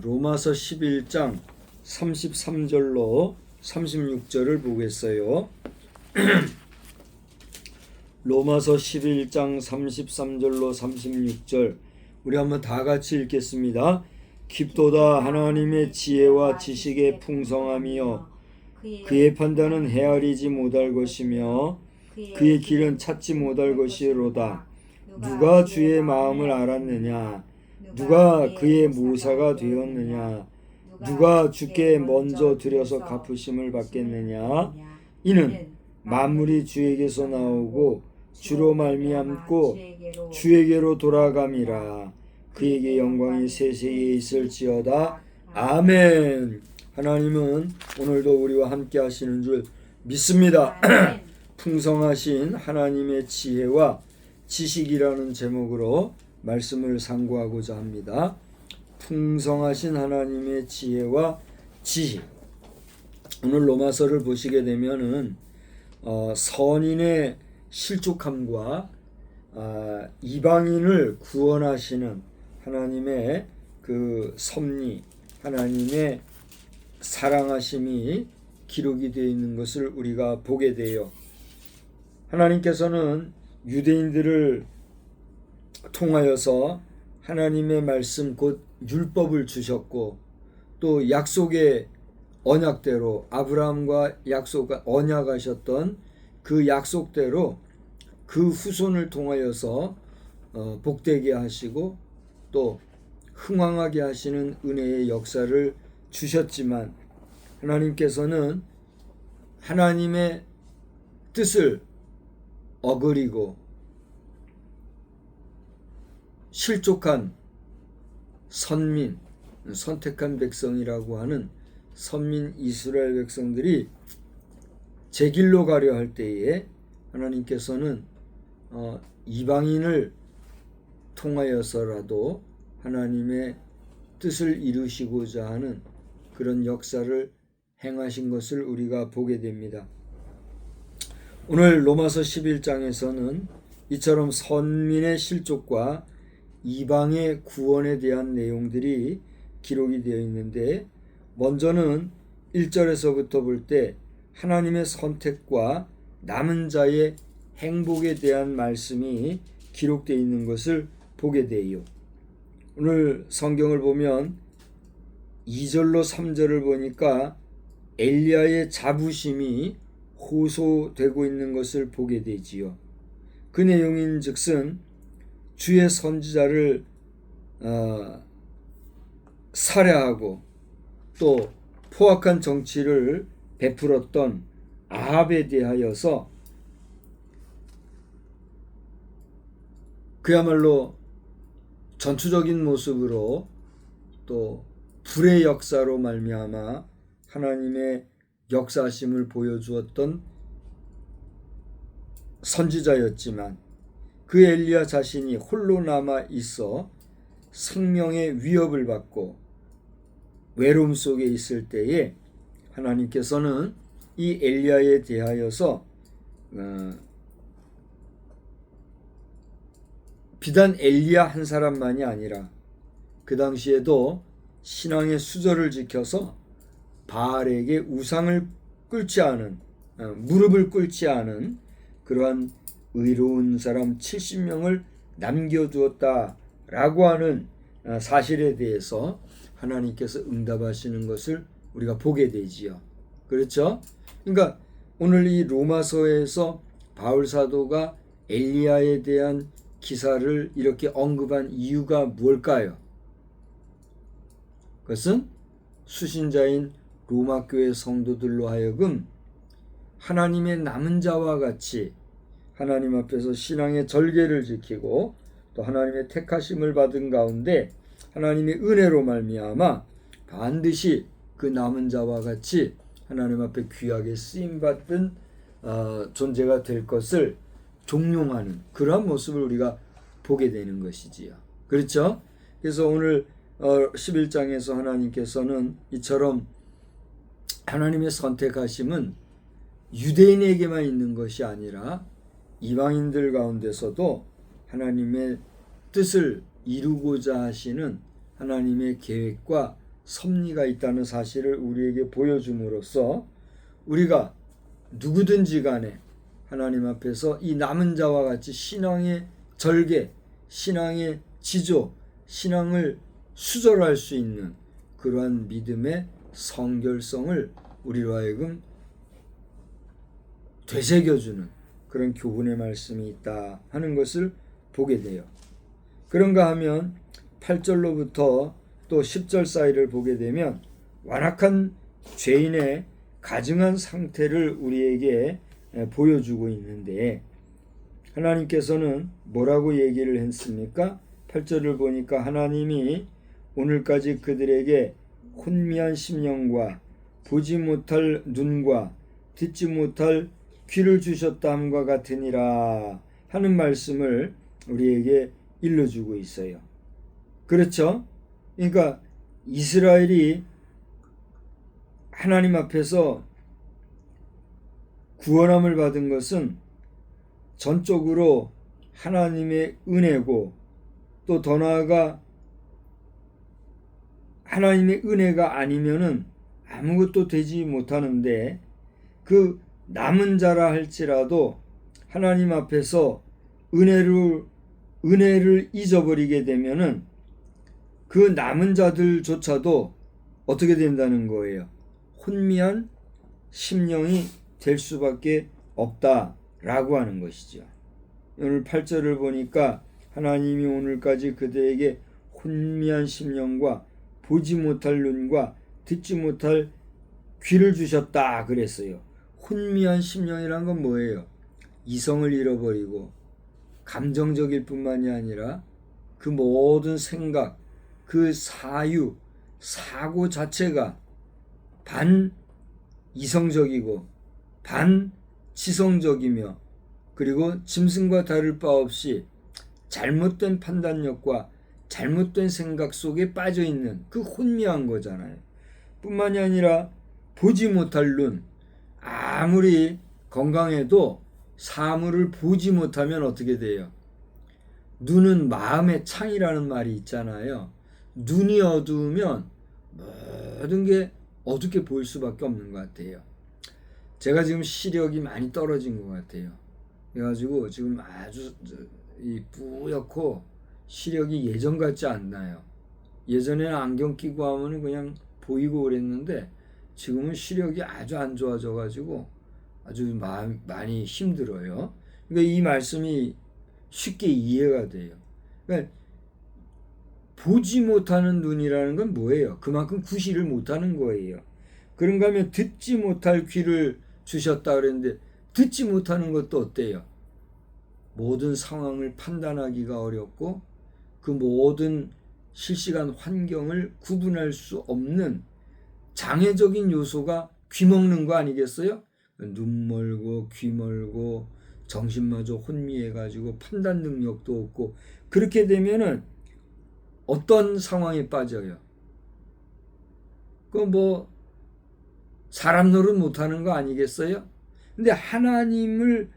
로마서 11장 33절로 36절을 보겠어요. 로마서 11장 33절로 36절 우리 한번 다 같이 읽겠습니다. 깊도다 하나님의 지혜와 지식의 풍성함이여 그의 판단은 헤아리지 못할 것이며 그의 길은 찾지 못할 것이로다. 누가 주의 마음을 알았느냐? 누가 그의 모사가 되었느냐? 누가 주께 먼저 들여서 갚으심을 받겠느냐? 이는 만물이 주에게서 나오고 주로 말미암고 주에게로 돌아감이라. 그에게 영광이 세세에 있을지어다. 아멘. 하나님은 오늘도 우리와 함께 하시는 줄 믿습니다. 풍성하신 하나님의 지혜와 지식이라는 제목으로 말씀을 상고하고자 합니다. 풍성하신 하나님의 지혜와 지식. 오늘 로마서를 보시게 되면은 선인의 실족함과 이방인을 구원하시는 하나님의 그 섭리, 하나님의 사랑하심이 기록이 되어 있는 것을 우리가 보게 돼요. 하나님께서는 유대인들을 통하여서 하나님의 말씀 곧 율법을 주셨고 또 약속의 언약대로 아브라함과 언약하셨던 그 약속대로 그 후손을 통하여서 복되게 하시고 또 흥왕하게 하시는 은혜의 역사를 주셨지만 하나님께서는 하나님의 뜻을 어그리고 실족한 선민, 선택한 백성이라고 하는 선민 이스라엘 백성들이 제 길로 가려 할 때에 하나님께서는 이방인을 통하여서라도 하나님의 뜻을 이루시고자 하는 그런 역사를 행하신 것을 우리가 보게 됩니다. 오늘 로마서 11장에서는 이처럼 선민의 실족과 이방의 구원에 대한 내용들이 기록이 되어 있는데 먼저는 1절에서부터 볼 때 하나님의 선택과 남은 자의 행복에 대한 말씀이 기록되어 있는 것을 보게 돼요. 오늘 성경을 보면 2절로 3절을 보니까 엘리야의 자부심이 호소되고 있는 것을 보게 되지요. 그 내용인 즉슨 주의 선지자를 살해하고 또 포악한 정치를 베풀었던 아합에 대하여서 그야말로 전투적인 모습으로 또 불의 역사로 말미암아 하나님의 역사심을 보여주었던 선지자였지만 그 엘리야 자신이 홀로 남아 있어 생명의 위협을 받고 외로움 속에 있을 때에 하나님께서는 이 엘리야에 대하여서 비단 엘리야 한 사람만이 아니라 그 당시에도 신앙의 수절을 지켜서 바알에게 우상을 꿇지 않은 무릎을 꿇지 않은 그러한 의로운 사람 70명을 남겨두었다라고 하는 사실에 대해서 하나님께서 응답하시는 것을 우리가 보게 되지요. 그렇죠? 그러니까 오늘 이 로마서에서 바울 사도가 엘리야에 대한 기사를 이렇게 언급한 이유가 뭘까요? 그것은 수신자인 로마 교회 성도들로 하여금 하나님의 남은 자와 같이 하나님 앞에서 신앙의 절개를 지키고 또 하나님의 택하심을 받은 가운데 하나님의 은혜로 말미암아 반드시 그 남은 자와 같이 하나님 앞에 귀하게 쓰임받은 존재가 될 것을 종용하는 그러한 모습을 우리가 보게 되는 것이지요. 그렇죠? 그래서 오늘 11장에서 하나님께서는 이처럼 하나님의 선택하심은 유대인에게만 있는 것이 아니라 이방인들 가운데서도 하나님의 뜻을 이루고자 하시는 하나님의 계획과 섭리가 있다는 사실을 우리에게 보여줌으로써 우리가 누구든지 간에 하나님 앞에서 이 남은 자와 같이 신앙의 절개, 신앙의 지조, 신앙을 수절할 수 있는 그러한 믿음의 성결성을 우리로 하여금 되새겨주는 그런 교훈의 말씀이 있다 하는 것을 보게 돼요. 그런가 하면 8절로부터 또 10절 사이를 보게 되면 완악한 죄인의 가증한 상태를 우리에게 보여주고 있는데 하나님께서는 뭐라고 얘기를 했습니까? 8절을 보니까 하나님이 오늘까지 그들에게 혼미한 심령과 보지 못할 눈과 듣지 못할 귀를 주셨다 함과 같으니라 하는 말씀을 우리에게 일러주고 있어요. 그렇죠? 그러니까 이스라엘이 하나님 앞에서 구원함을 받은 것은 전적으로 하나님의 은혜고 또 더 나아가 하나님의 은혜가 아니면은 아무것도 되지 못하는데 그 남은 자라 할지라도 하나님 앞에서 은혜를 잊어버리게 되면은 그 남은 자들조차도 어떻게 된다는 거예요? 혼미한 심령이 될 수밖에 없다라고 하는 것이죠. 오늘 8절을 보니까 하나님이 오늘까지 그들에게 혼미한 심령과 보지 못할 눈과 듣지 못할 귀를 주셨다 그랬어요. 혼미한 심령이란 건 뭐예요? 이성을 잃어버리고 감정적일 뿐만이 아니라 그 모든 생각, 그 사유, 사고 자체가 반이성적이고 반지성적이며 그리고 짐승과 다를 바 없이 잘못된 판단력과 잘못된 생각 속에 빠져있는 그 혼미한 거잖아요. 뿐만이 아니라 보지 못할 눈, 아무리 건강해도 사물을 보지 못하면 어떻게 돼요? 눈은 마음의 창이라는 말이 있잖아요. 눈이 어두우면 모든 게 어둡게 보일 수밖에 없는 것 같아요. 제가 지금 시력이 많이 떨어진 것 같아요. 그래가지고 지금 아주 뿌옇고 시력이 예전 같지 않나요. 예전에는 안경 끼고 하면 그냥 보이고 그랬는데 지금은 시력이 아주 안 좋아져가지고 아주 많이 힘들어요. 그러니까 이 말씀이 쉽게 이해가 돼요. 그러니까 보지 못하는 눈이라는 건 뭐예요? 그만큼 구실을 못하는 거예요. 그런가 하면 듣지 못할 귀를 주셨다 그랬는데 듣지 못하는 것도 어때요? 모든 상황을 판단하기가 어렵고 그 모든 실시간 환경을 구분할 수 없는 장애적인 요소가 귀 먹는 거 아니겠어요? 눈 멀고 귀 멀고 정신마저 혼미해가지고 판단 능력도 없고 그렇게 되면은 어떤 상황에 빠져요? 그 뭐 사람 노릇 못하는 거 아니겠어요? 근데 하나님을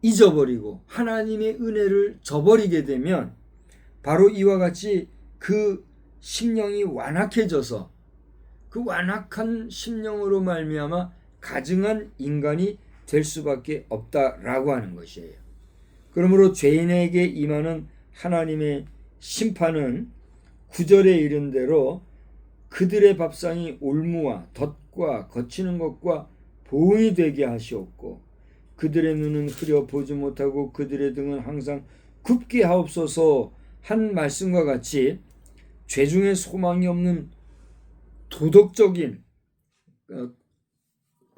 잊어버리고 하나님의 은혜를 저버리게 되면 바로 이와 같이 그 심령이 완악해져서 그 완악한 심령으로 말미암아 가증한 인간이 될 수밖에 없다라고 하는 것이에요. 그러므로 죄인에게 임하는 하나님의 심판은 9절에 이른 대로 그들의 밥상이 올무와 덫과 거치는 것과 보응이 되게 하시옵고 그들의 눈은 흐려 보지 못하고 그들의 등은 항상 굽게 하옵소서 한 말씀과 같이 죄 중에 소망이 없는 도덕적인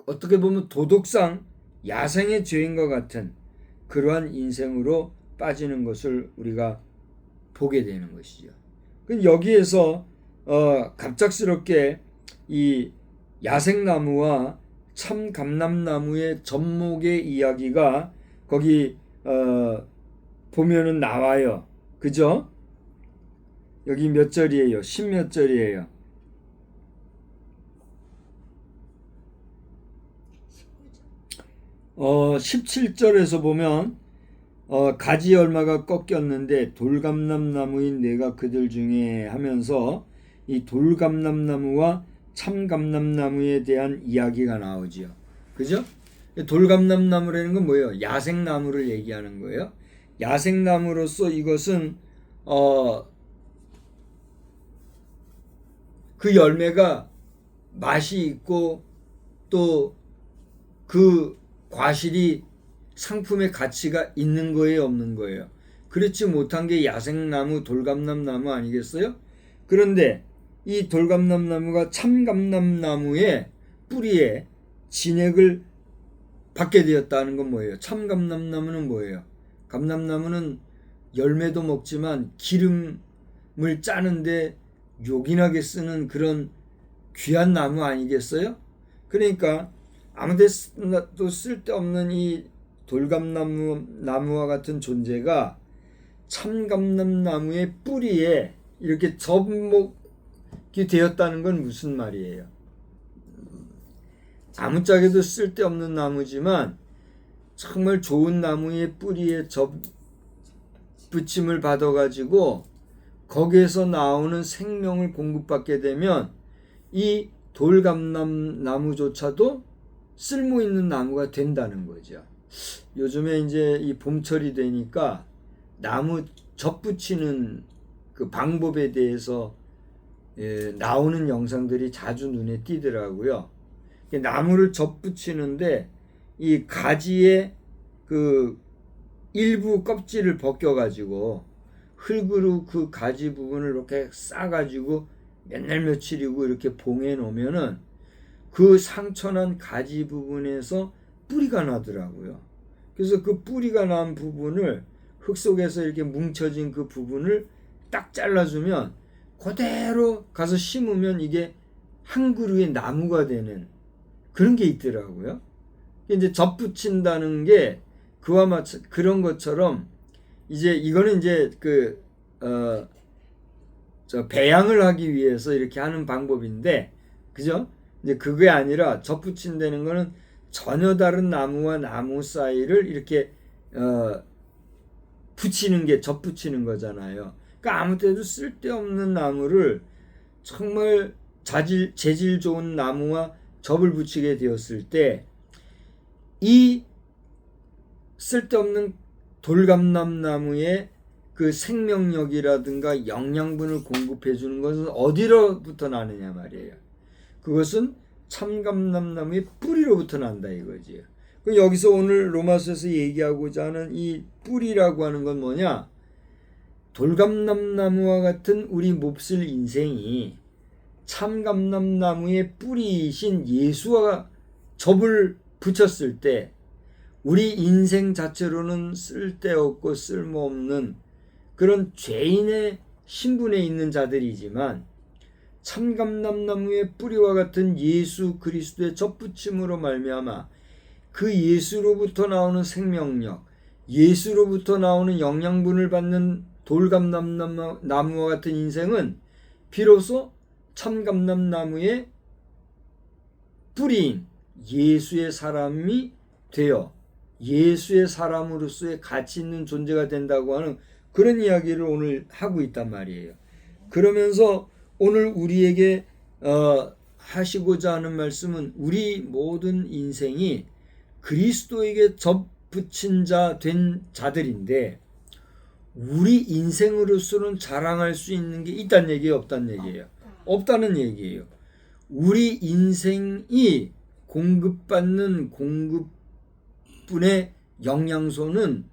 어떻게 보면 도덕상 야생의 죄인과 같은 그러한 인생으로 빠지는 것을 우리가 보게 되는 것이죠. 여기에서 갑작스럽게 이 야생나무와 참감람나무의 접목의 이야기가 거기 보면은 나와요. 그죠? 여기 몇 절이에요? 10몇 절이에요? 17절에서 보면 가지 열마가 꺾였는데 돌감람나무인 내가 그들 중에 하면서 이 돌감람나무와 참감람나무에 대한 이야기가 나오지요. 그죠? 돌감람나무라는 건 뭐예요? 야생나무를 얘기하는 거예요. 야생나무로서 이것은 그 열매가 맛이 있고 또 그 과실이 상품의 가치가 있는 거예요, 없는 거예요? 그렇지 못한 게 야생나무, 돌감람나무 아니겠어요? 그런데 이 돌감람나무가 참감람나무의 뿌리에 진액을 받게 되었다는 건 뭐예요? 참감람나무는 뭐예요? 감람나무는 열매도 먹지만 기름을 짜는데 요긴하게 쓰는 그런 귀한 나무 아니겠어요? 그러니까 아무데도 쓸데없는 이 돌감나무와 같은 존재가 참감람나무의 뿌리에 이렇게 접목이 되었다는 건 무슨 말이에요? 아무짝에도 쓸데없는 나무지만 정말 좋은 나무의 뿌리에 붙임을 받아가지고 거기에서 나오는 생명을 공급받게 되면 이 돌감나무조차도 쓸모 있는 나무가 된다는 거죠. 요즘에 이제 이 봄철이 되니까 나무 접붙이는 그 방법에 대해서 나오는 영상들이 자주 눈에 띄더라고요. 나무를 접붙이는데 이 가지의 그 일부 껍질을 벗겨가지고 흙으로 그 가지 부분을 이렇게 싸가지고 몇날 며칠이고 이렇게 봉해 놓으면은 그 상처난 가지 부분에서 뿌리가 나더라고요. 그래서 그 뿌리가 난 부분을 흙 속에서 이렇게 뭉쳐진 그 부분을 딱 잘라주면 그대로 가서 심으면 이게 한 그루의 나무가 되는 그런 게 있더라고요. 이제 접붙인다는 게 그와 마찬 그런 것처럼 이제 이거는 이제 배양을 하기 위해서 이렇게 하는 방법인데, 그죠? 이제 그게 아니라 접붙인다는 거는 전혀 다른 나무와 나무 사이를 이렇게 붙이는 게 접붙이는 거잖아요. 그러니까 아무 때도 쓸데없는 나무를 정말 재질 좋은 나무와 접을 붙이게 되었을 때 이 쓸데없는 돌감람나무의 그 생명력이라든가 영양분을 공급해 주는 것은 어디로부터 나느냐 말이에요. 그것은 참감람나무의 뿌리로부터 난다 이거지요. 여기서 오늘 로마서에서 얘기하고자 하는 이 뿌리라고 하는 건 뭐냐? 돌감람나무와 같은 우리 몹쓸 인생이 참감람나무의 뿌리이신 예수와 접을 붙였을 때 우리 인생 자체로는 쓸데없고 쓸모없는 그런 죄인의 신분에 있는 자들이지만 참감람나무의 뿌리와 같은 예수 그리스도의 접붙임으로 말미암아 그 예수로부터 나오는 생명력, 예수로부터 나오는 영양분을 받는 돌감람나무와 같은 인생은 비로소 참감람나무의 뿌리인 예수의 사람이 되어 예수의 사람으로서의 가치 있는 존재가 된다고 하는 그런 이야기를 오늘 하고 있단 말이에요. 그러면서 오늘 우리에게 하시고자 하는 말씀은 우리 모든 인생이 그리스도에게 접붙인 자 된 자들인데 우리 인생으로서는 자랑할 수 있는 게 있다는 얘기예요, 없다는 얘기예요? 없다는 얘기예요. 우리 인생이 공급받는 공급분의 영양소는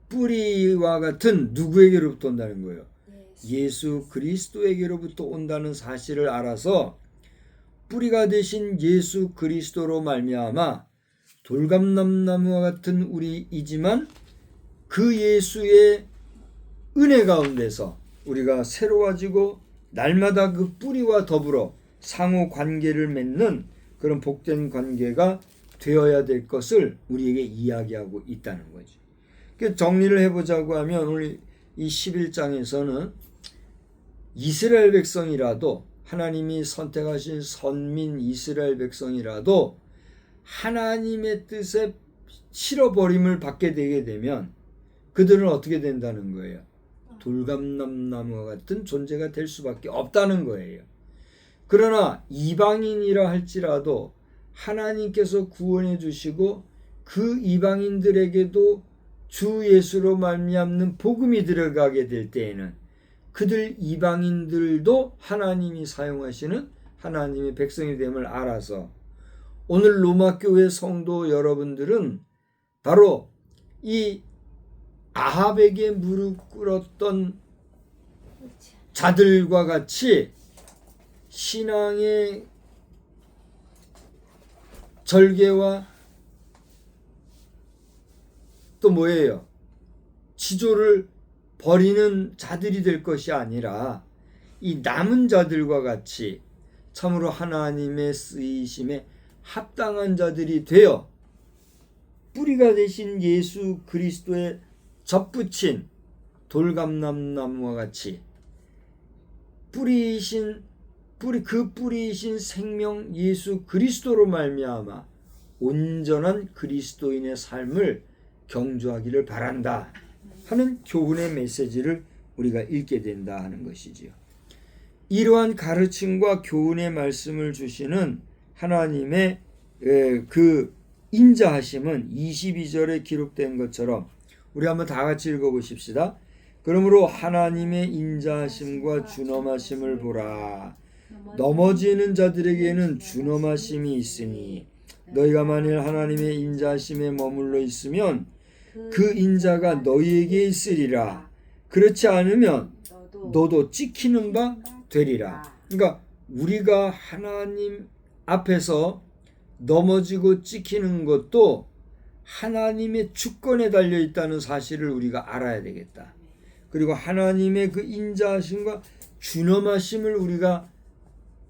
뿌리와 같은 누구에게로부터 온다는 거예요? 예수 그리스도에게로부터 온다는 사실을 알아서 뿌리가 되신 예수 그리스도로 말미암아 돌감람나무와 같은 우리이지만 그 예수의 은혜 가운데서 우리가 새로워지고 날마다 그 뿌리와 더불어 상호 관계를 맺는 그런 복된 관계가 되어야 될 것을 우리에게 이야기하고 있다는 거죠. 정리를 해보자고 하면 오늘 이 11장에서는 이스라엘 백성이라도 하나님이 선택하신 선민 이스라엘 백성이라도 하나님의 뜻에 실어버림을 받게 되게 되면 그들은 어떻게 된다는 거예요? 돌감람나무와 같은 존재가 될 수밖에 없다는 거예요. 그러나 이방인이라 할지라도 하나님께서 구원해 주시고 그 이방인들에게도 주 예수로 말미암는 복음이 들어가게 될 때에는 그들 이방인들도 하나님이 사용하시는 하나님의 백성이 됨을 알아서 오늘 로마 교회 성도 여러분들은 바로 이 아합에게 무릎 꿇었던 자들과 같이 신앙의 절개와 또 뭐예요? 지조를 버리는 자들이 될 것이 아니라 이 남은 자들과 같이 참으로 하나님의 쓰이심에 합당한 자들이 되어 뿌리가 되신 예수 그리스도의 접붙인 돌감람나무와 같이 뿌리이신 생명 예수 그리스도로 말미암아 온전한 그리스도인의 삶을 경주하기를 바란다 하는 교훈의 메시지를 우리가 읽게 된다 하는 것이지요. 이러한 가르침과 교훈의 말씀을 주시는 하나님의 그 인자하심은 22절에 기록된 것처럼 우리 한번 다 같이 읽어보십시다. 그러므로 하나님의 인자하심과 준엄하심을 보라. 넘어지는 자들에게는 준엄하심이 있으니 너희가 만일 하나님의 인자하심에 머물러 있으면 그 인자가 너희에게 있으리라. 그렇지 않으면 너도 찍히는 바 되리라. 그러니까 우리가 하나님 앞에서 넘어지고 찍히는 것도 하나님의 주권에 달려 있다는 사실을 우리가 알아야 되겠다. 그리고 하나님의 그 인자하심과 준엄하심을 우리가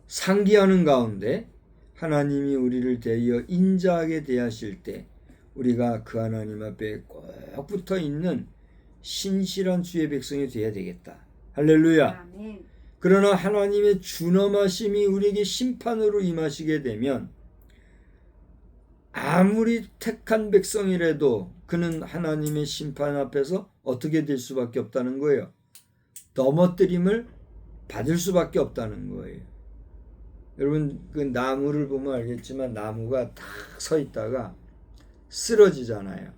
상기하는 가운데 하나님이 우리를 대하여 인자하게 대하실 때 우리가 그 하나님 앞에 꼭 붙어 있는 신실한 주의 백성이 되어야 되겠다. 할렐루야. 아멘. 그러나 하나님의 준엄하심이 우리에게 심판으로 임하시게 되면 아무리 택한 백성이라도 그는 하나님의 심판 앞에서 어떻게 될 수밖에 없다는 거예요. 넘어뜨림을 받을 수밖에 없다는 거예요. 여러분 그 나무를 보면 알겠지만 나무가 딱 서 있다가 쓰러지잖아요.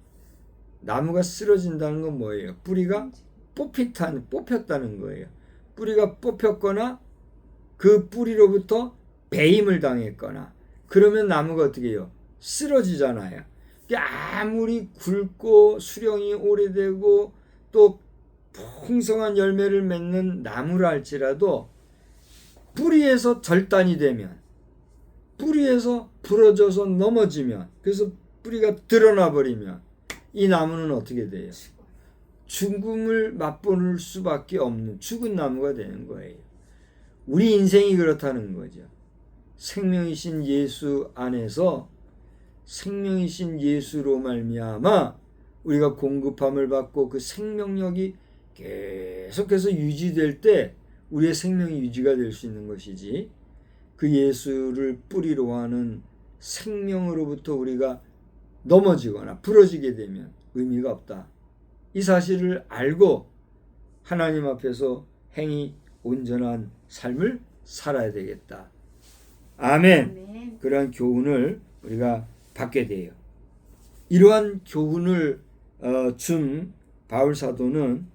나무가 쓰러진다는 건 뭐예요? 뿌리가 뽑혔다는 거예요. 뿌리가 뽑혔거나 그 뿌리로부터 배임을 당했거나 그러면 나무가 어떻게 해요? 쓰러지잖아요. 아무리 굵고 수령이 오래되고 또 풍성한 열매를 맺는 나무라 할지라도 뿌리에서 절단이 되면 뿌리에서 부러져서 넘어지면 그래서 뿌리가 드러나 버리면 이 나무는 어떻게 돼요? 죽음을 맛볼 수밖에 없는 죽은 나무가 되는 거예요. 우리 인생이 그렇다는 거죠. 생명이신 예수 안에서 생명이신 예수로 말미암아 우리가 공급함을 받고 그 생명력이 계속해서 유지될 때 우리의 생명이 유지가 될 수 있는 것이지 그 예수를 뿌리로 하는 생명으로부터 우리가 넘어지거나 부러지게 되면 의미가 없다. 이 사실을 알고 하나님 앞에서 행히 온전한 삶을 살아야 되겠다. 아멘. 그러한 교훈을 우리가 받게 돼요. 이러한 교훈을 준 바울 사도는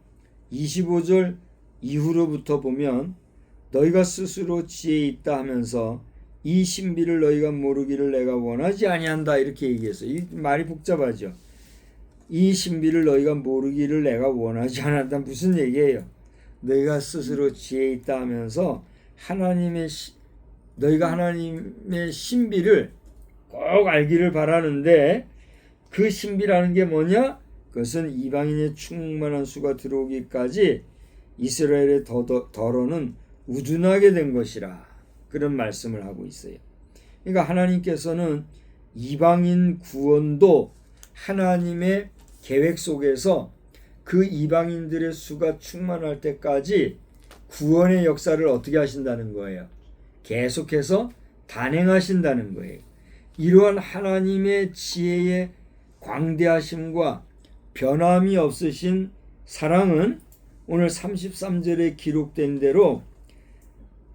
25절 이후로부터 보면 너희가 스스로 지혜 있다 하면서 이 신비를 너희가 모르기를 내가 원하지 아니한다 이렇게 얘기했어요. 이 말이 복잡하죠. 이 신비를 너희가 모르기를 내가 원하지 않았다 무슨 얘기예요? 너희가 스스로 지혜 있다 하면서 너희가 하나님의 신비를 꼭 알기를 바라는데 그 신비라는 게 뭐냐? 그것은 이방인의 충만한 수가 들어오기까지 이스라엘의 더러는 우둔하게 된 것이라 그런 말씀을 하고 있어요. 그러니까 하나님께서는 이방인 구원도 하나님의 계획 속에서 그 이방인들의 수가 충만할 때까지 구원의 역사를 어떻게 하신다는 거예요? 계속해서 단행하신다는 거예요. 이러한 하나님의 지혜의 광대하심과 변함이 없으신 사랑은 오늘 33절에 기록된 대로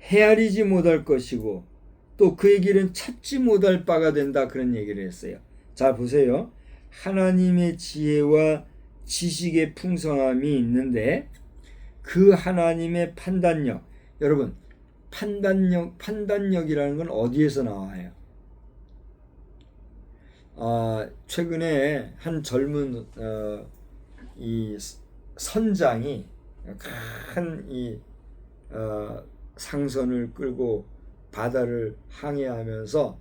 헤아리지 못할 것이고 또 그의 길은 찾지 못할 바가 된다, 그런 얘기를 했어요. 자, 보세요. 하나님의 지혜와 지식의 풍성함이 있는데 그 하나님의 판단력, 여러분 판단력이라는 건 어디에서 나와요? 최근에 한 젊은 이 선장이 큰 상선을 끌고 바다를 항해하면서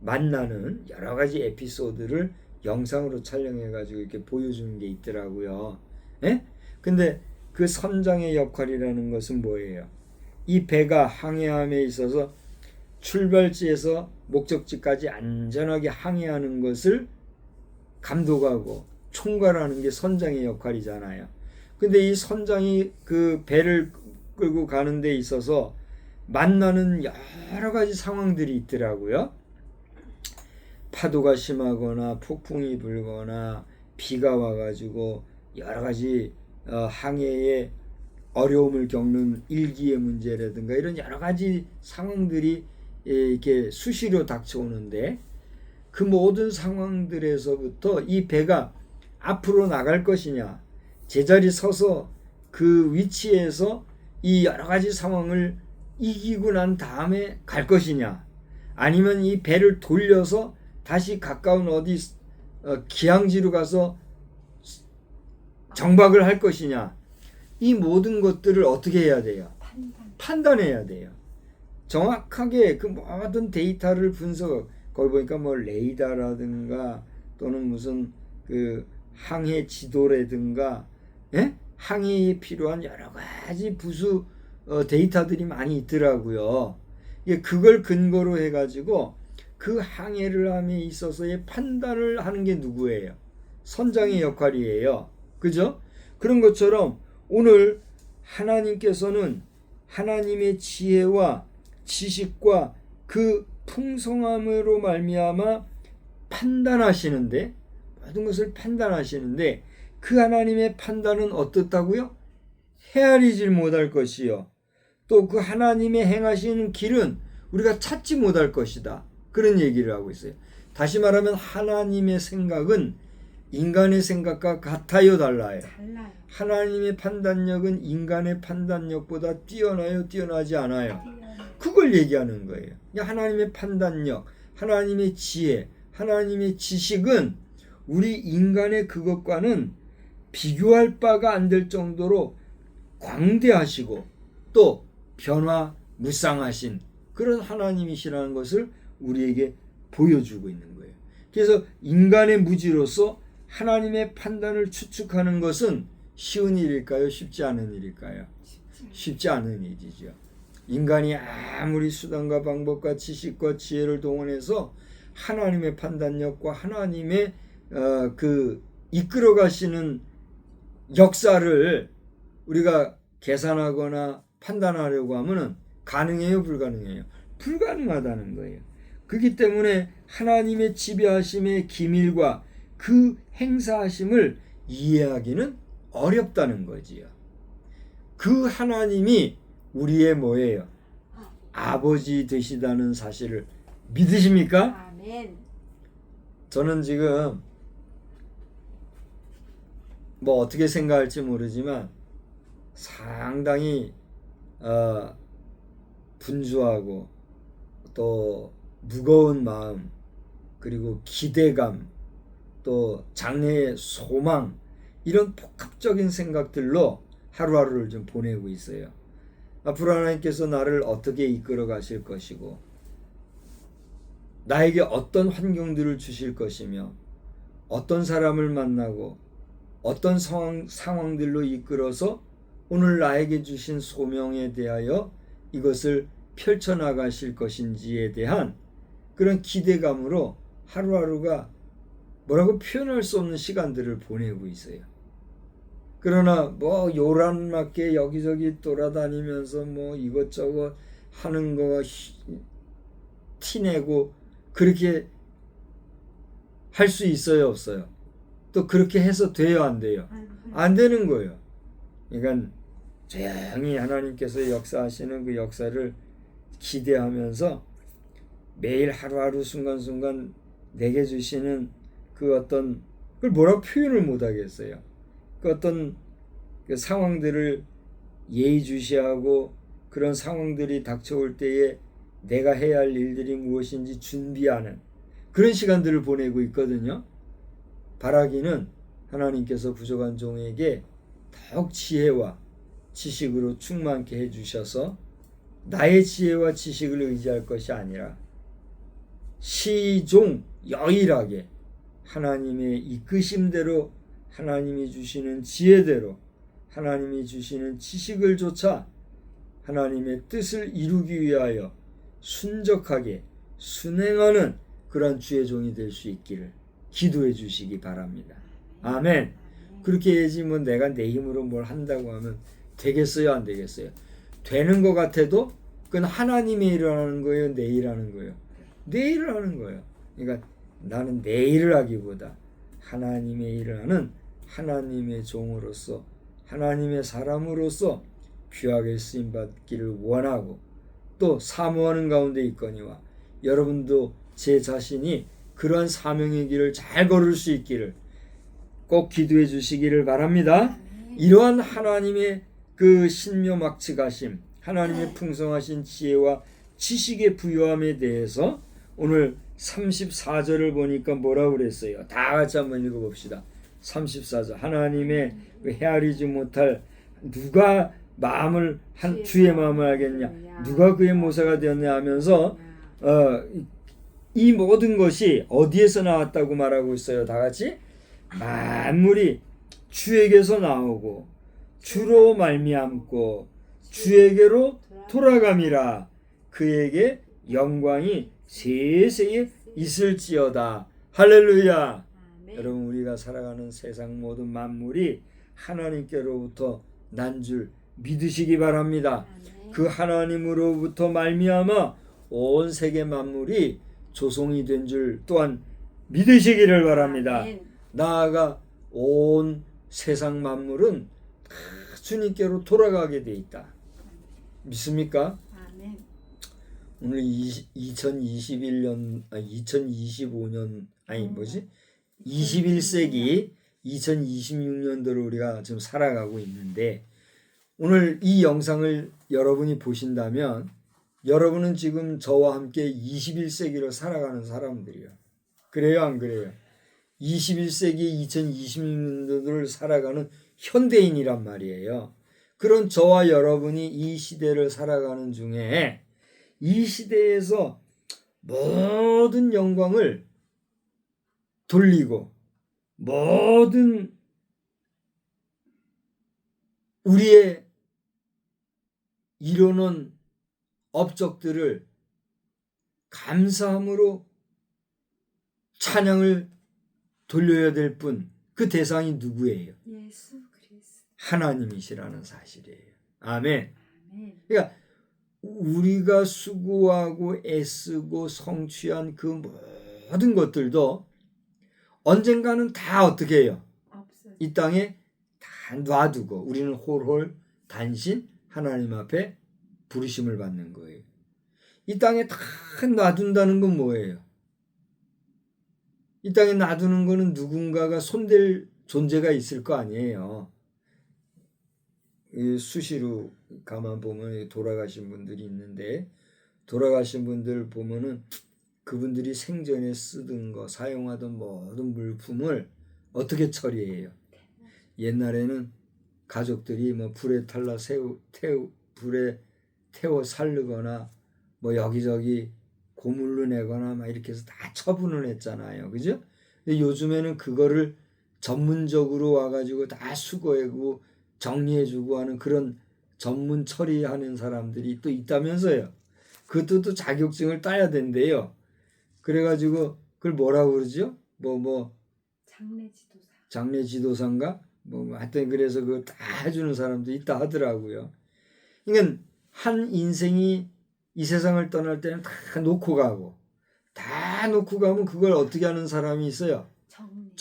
만나는 여러 가지 에피소드를 영상으로 촬영해 가지고 이렇게 보여주는 게 있더라고요. 예? 근데 그 선장의 역할이라는 것은 뭐예요? 이 배가 항해함에 있어서 출발지에서 목적지까지 안전하게 항해하는 것을 감독하고 총괄하는 게 선장의 역할이잖아요. 근데 이 선장이 그 배를 끌고 가는 데 있어서 만나는 여러 가지 상황들이 있더라고요. 파도가 심하거나 폭풍이 불거나 비가 와가지고 여러 가지 항해에 어려움을 겪는 일기의 문제라든가 이런 여러 가지 상황들이 이렇게 수시로 닥쳐오는데 그 모든 상황들에서부터 이 배가 앞으로 나갈 것이냐, 제자리 서서 그 위치에서 이 여러 가지 상황을 이기고 난 다음에 갈 것이냐, 아니면 이 배를 돌려서 다시 가까운 어디 기항지로 가서 정박을 할 것이냐, 이 모든 것들을 어떻게 해야 돼요? 판단해야 돼요. 정확하게 그 모든 데이터를 분석, 거기 보니까 뭐 레이더라든가 또는 무슨 그 항해 지도라든가, 예? 항해에 필요한 여러 가지 부수 데이터들이 많이 있더라고요. 그걸 근거로 해가지고 그 항해를 함에 있어서의 판단을 하는 게 누구예요? 선장의 역할이에요. 그죠? 그런 것처럼 오늘 하나님께서는 하나님의 지혜와 지식과 그 풍성함으로 말미암아 판단하시는데, 모든 것을 판단하시는데 그 하나님의 판단은 어떻다고요? 헤아리질 못할 것이요, 또 그 하나님의 행하시는 길은 우리가 찾지 못할 것이다, 그런 얘기를 하고 있어요. 다시 말하면 하나님의 생각은 인간의 생각과 같아요, 달라요? 하나님의 판단력은 인간의 판단력보다 뛰어나요, 뛰어나지 않아요? 그걸 얘기하는 거예요. 하나님의 판단력, 하나님의 지혜, 하나님의 지식은 우리 인간의 그것과는 비교할 바가 안 될 정도로 광대하시고 또 변화무쌍하신 그런 하나님이시라는 것을 우리에게 보여주고 있는 거예요. 그래서 인간의 무지로서 하나님의 판단을 추측하는 것은 쉬운 일일까요? 쉽지 않은 일일까요? 쉽지 않은 일이죠. 인간이 아무리 수단과 방법과 지식과 지혜를 동원해서 하나님의 판단력과 하나님의 그 이끌어 가시는 역사를 우리가 계산하거나 판단하려고 하면은 가능해요, 불가능해요? 불가능하다는 거예요. 그렇기 때문에 하나님의 지배하심의 기밀과 그 행사하심을 이해하기는 어렵다는 거지요. 그 하나님이 우리의 뭐예요? 아버지 되시다는 사실을 믿으십니까? 아멘. 저는 지금 뭐 어떻게 생각할지 모르지만 상당히 분주하고 또 무거운 마음, 그리고 기대감, 또 장래의 소망, 이런 복합적인 생각들로 하루하루를 좀 보내고 있어요. 앞으로 하나님께서 나를 어떻게 이끌어 가실 것이고 나에게 어떤 환경들을 주실 것이며 어떤 사람을 만나고 어떤 상황들로 이끌어서 오늘 나에게 주신 소명에 대하여 이것을 펼쳐나가실 것인지에 대한 그런 기대감으로 하루하루가 뭐라고 표현할 수 없는 시간들을 보내고 있어요. 그러나 뭐 요란맞게 여기저기 돌아다니면서 뭐 이것저것 하는 거 티내고 그렇게 할 수 있어요, 없어요? 또 그렇게 해서 돼요, 안 돼요? 안 되는 거예요. 그러니까 조용히 하나님께서 역사하시는 그 역사를 기대하면서 매일 하루하루 순간순간 내게 주시는 그 어떤 그걸 뭐라고 표현을 못 하겠어요. 그 어떤 그 상황들을 예의주시하고 그런 상황들이 닥쳐올 때에 내가 해야 할 일들이 무엇인지 준비하는 그런 시간들을 보내고 있거든요. 바라기는 하나님께서 부족한 종에게 더욱 지혜와 지식으로 충만케 해주셔서 나의 지혜와 지식을 의지할 것이 아니라 시종 여일하게 하나님의 이끄심대로 하나님이 주시는 지혜대로 하나님이 주시는 지식을 좇아 하나님의 뜻을 이루기 위하여 순적하게 순행하는 그런 주의 종이 될 수 있기를 기도해 주시기 바랍니다. 아멘. 그렇게 해야지 뭐 내가 내 힘으로 뭘 한다고 하면 되겠어요, 안 되겠어요? 되는 것 같아도 그건 하나님의 일을 하는 거예요, 내 일 하는 거예요? 내 일을 하는 거예요. 그러니까 나는 내 일을 하기보다 하나님의 일을 하는 하나님의 종으로서 하나님의 사람으로서 귀하게 쓰임받기를 원하고 또 사모하는 가운데 있거니와 여러분도 제 자신이 그러한 사명의 길을 잘 걸을 수 있기를 꼭 기도해 주시기를 바랍니다. 이러한 하나님의 그 신묘막측하심 하나님의 풍성하신 지혜와 지식의 부유함에 대해서 오늘 34절을 보니까 뭐라고 그랬어요? 다 같이 한번 읽어봅시다. 34절 하나님의 헤아리지 못할 누가 마음을 주의 마음을 알겠냐 누가 그의 모사가 되었냐 하면서 이 모든 것이 어디에서 나왔다고 말하고 있어요? 다 같이 만물이 주에게서 나오고 주로 말미암고 주에게로 돌아감이라 그에게 영광이 세세에 있을지어다. 할렐루야. 여러분 우리가 살아가는 세상 모든 만물이 하나님께로부터 난 줄 믿으시기 바랍니다. 그 하나님으로부터 말미암아 온 세계 만물이 조성이 된 줄 또한 믿으시기를 바랍니다. 나아가 온 세상 만물은 다 주님께로 돌아가게 돼 있다. 믿습니까? 오늘 2021년 21세기 2026년도를 우리가 지금 살아가고 있는데 오늘 이 영상을 여러분이 보신다면 여러분은 지금 저와 함께 21세기로 살아가는 사람들이에요. 그래요, 안 그래요? 21세기 2026년도를 살아가는 현대인이란 말이에요. 그런 저와 여러분이 이 시대를 살아가는 중에 이 시대에서 모든 영광을 돌리고 모든 우리의 이루는 업적들을 감사함으로 찬양을 돌려야 될 분, 그 대상이 누구예요? 예수 그리스도. 하나님이시라는 사실이에요. 아멘. 그러니까 우리가 수고하고 애쓰고 성취한 그 모든 것들도 언젠가는 다 어떻게 해요? 이 땅에 다 놔두고 우리는 홀홀 단신 하나님 앞에 부르심을 받는 거예요. 이 땅에 다 놔둔다는 건 뭐예요? 이 땅에 놔두는 거는 누군가가 손댈 존재가 있을 거 아니에요. 수시로 가만 보면 돌아가신 분들이 있는데 돌아가신 분들 보면은 그분들이 생전에 쓰던 거 사용하던 모든 물품을 어떻게 처리해요? 옛날에는 가족들이 뭐 불에 탈라 불에 태워 살르거나 뭐 여기저기 고물로 내거나 막 이렇게 해서 다 처분을 했잖아요. 그죠? 근데 요즘에는 그거를 전문적으로 와가지고 다 수거하고 정리해주고 하는 그런 전문 처리하는 사람들이 또 있다면서요. 그것도 또 자격증을 따야 된대요. 그래가지고 그걸 뭐라고 그러죠? 장례지도사인가? 하여튼 그래서 그거 다 해주는 사람도 있다 하더라고요. 그러니까 한 인생이 이 세상을 떠날 때는 다 놓고 가면 그걸 어떻게 하는 사람이 있어요?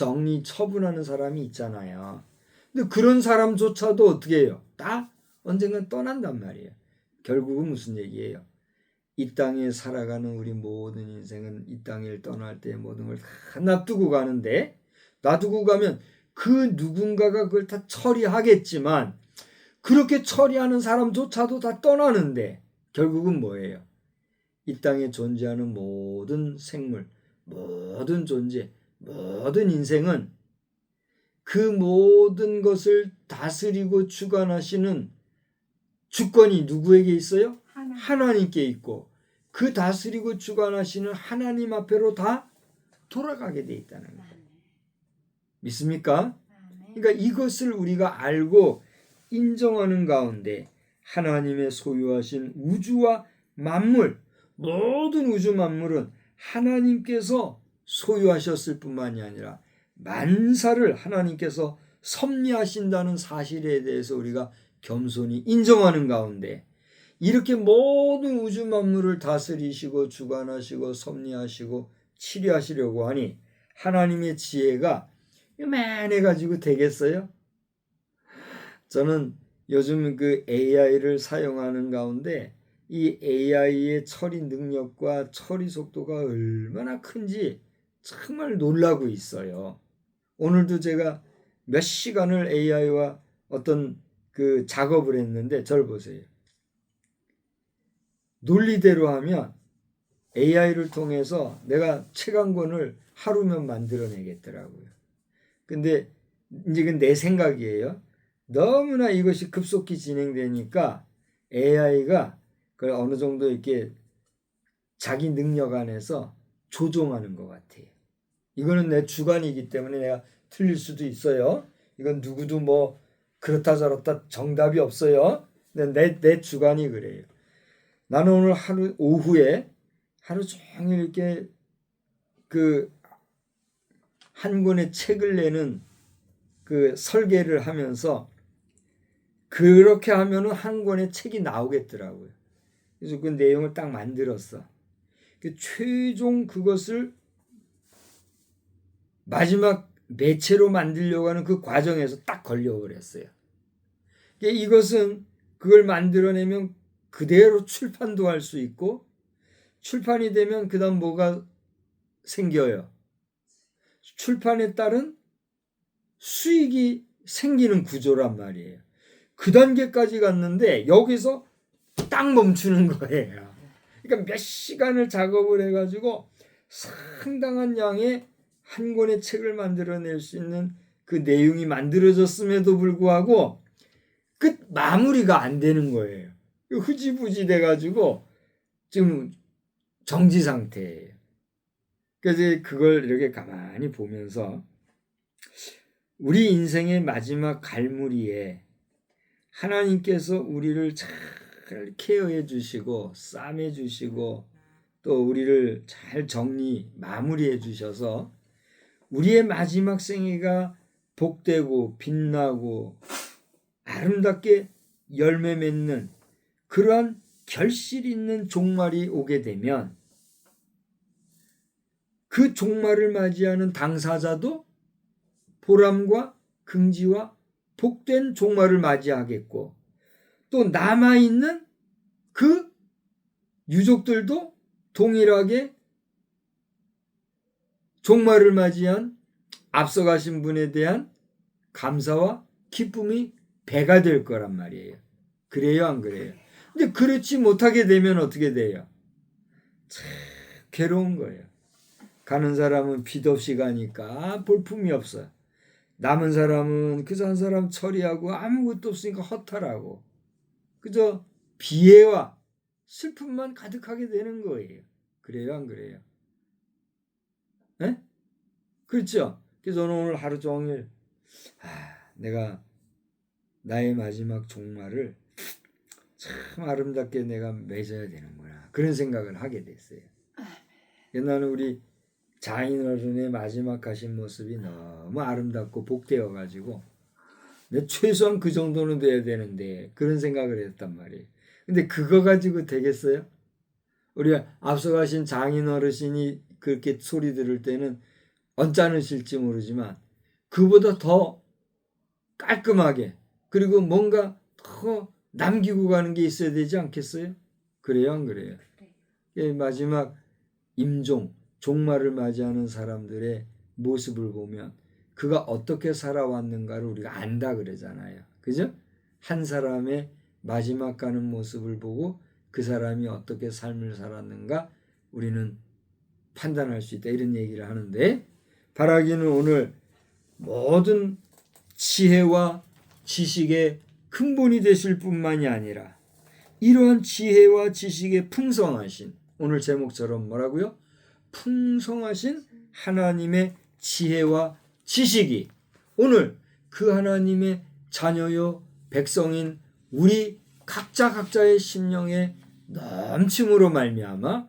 정리 처분하는 사람이 있잖아요. 근데 그런 사람조차도 어떻게 해요? 다 언젠간 떠난단 말이에요. 결국은 무슨 얘기예요? 이 땅에 살아가는 우리 모든 인생은 이 땅을 떠날 때 모든 걸 다 놔두고 가는데, 놔두고 가면 그 누군가가 그걸 다 처리하겠지만 그렇게 처리하는 사람조차도 다 떠나는데 결국은 뭐예요? 이 땅에 존재하는 모든 생물, 모든 존재, 모든 인생은 그 모든 것을 다스리고 주관하시는 주권이 누구에게 있어요? 하나님께 있고, 그 다스리고 주관하시는 하나님 앞으로 다 돌아가게 돼 있다는 거예요. 믿습니까? 그러니까 이것을 우리가 알고 인정하는 가운데 하나님의 소유하신 우주와 만물, 모든 우주 만물은 하나님께서 소유하셨을 뿐만이 아니라 만사를 하나님께서 섭리하신다는 사실에 대해서 우리가 겸손히 인정하는 가운데, 이렇게 모든 우주 만물을 다스리시고 주관하시고 섭리하시고 치료하시려고 하니 하나님의 지혜가 요만해가지고 되겠어요? 저는 요즘 그 AI를 사용하는 가운데 이 AI의 처리 능력과 처리 속도가 얼마나 큰지 정말 놀라고 있어요. 오늘도 제가 몇 시간을 AI와 어떤 그 작업을 했는데 절 보세요. 논리대로 하면 AI를 통해서 내가 책 한 권을 하루면 만들어내겠더라고요. 근데 이제 그건 내 생각이에요. 너무나 이것이 급속히 진행되니까 AI가 그 어느 정도 이렇게 자기 능력 안에서 조종하는 것 같아요. 이거는 내 주관이기 때문에 내가 틀릴 수도 있어요. 이건 누구도 뭐 그렇다 저렇다 정답이 없어요. 근데 내 주관이 그래요. 나는 오늘 오후에 하루 종일 이렇게 그 한 권의 책을 내는 그 설계를 하면서 그렇게 하면은 한 권의 책이 나오겠더라고요. 그래서 그 내용을 딱 만들었어. 최종 그것을 마지막 매체로 만들려고 하는 그 과정에서 딱 걸려버렸어요. 이것은 그걸 만들어내면 그대로 출판도 할 수 있고, 출판이 되면 그 다음 뭐가 생겨요? 출판에 따른 수익이 생기는 구조란 말이에요. 그 단계까지 갔는데 여기서 딱 멈추는 거예요. 그러니까 몇 시간을 작업을 해가지고 상당한 양의 한 권의 책을 만들어낼 수 있는 그 내용이 만들어졌음에도 불구하고 끝 마무리가 안 되는 거예요. 흐지부지 돼가지고 지금 정지 상태예요. 그래서 그걸 이렇게 가만히 보면서 우리 인생의 마지막 갈무리에 하나님께서 우리를 잘 케어해 주시고 싸매 주시고 또 우리를 잘 정리 마무리해 주셔서 우리의 마지막 생애가 복되고 빛나고 아름답게 열매 맺는 그러한 결실 있는 종말이 오게 되면 그 종말을 맞이하는 당사자도 보람과 긍지와 복된 종말을 맞이하겠고, 또 남아있는 그 유족들도 동일하게 종말을 맞이한 앞서가신 분에 대한 감사와 기쁨이 배가 될 거란 말이에요. 그래요, 안 그래요? 근데 그렇지 못하게 되면 어떻게 돼요? 참 괴로운 거예요. 가는 사람은 빚 없이 가니까 볼품이 없어요. 남은 사람은 그저 한 사람 처리하고 아무것도 없으니까 허탈하고 그저 비애와 슬픔만 가득하게 되는 거예요. 그래요, 안 그래요? 네? 그렇죠? 그래서 오늘 하루 종일 내가 나의 마지막 종말을 참 아름답게 내가 맺어야 되는구나, 그런 생각을 하게 됐어요. 나는 우리 장인 어른의 마지막 가신 모습이 너무 아름답고 복되어 가지고 내 최소한 그 정도는 돼야 되는데 그런 생각을 했단 말이에요. 근데 그거 가지고 되겠어요? 우리가 앞서 가신 장인 어르신이 그렇게 소리 들을 때는 언짢으실지 모르지만 그보다 더 깔끔하게 그리고 뭔가 더 남기고 가는 게 있어야 되지 않겠어요? 그래요, 안 그래요? 마지막 임종, 종말을 맞이하는 사람들의 모습을 보면 그가 어떻게 살아왔는가를 우리가 안다 그러잖아요. 그죠? 한 사람의 마지막 가는 모습을 보고 그 사람이 어떻게 삶을 살았는가 우리는 판단할 수 있다. 이런 얘기를 하는데 바라기는 오늘 모든 지혜와 지식의 근본이 되실 뿐만이 아니라 이러한 지혜와 지식의 풍성하신 오늘 제목처럼 뭐라고요? 풍성하신 하나님의 지혜와 지식이 오늘 그 하나님의 자녀요 백성인 우리 각자의 심령에 넘침으로 말미암아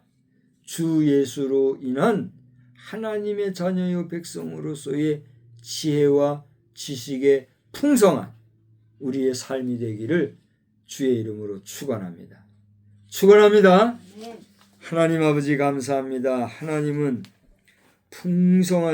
주 예수로 인한 하나님의 자녀요 백성으로서의 지혜와 지식의 풍성한 우리의 삶이 되기를 주의 이름으로 축원합니다. 축원합니다. 하나님 아버지 감사합니다. 하나님은 풍성한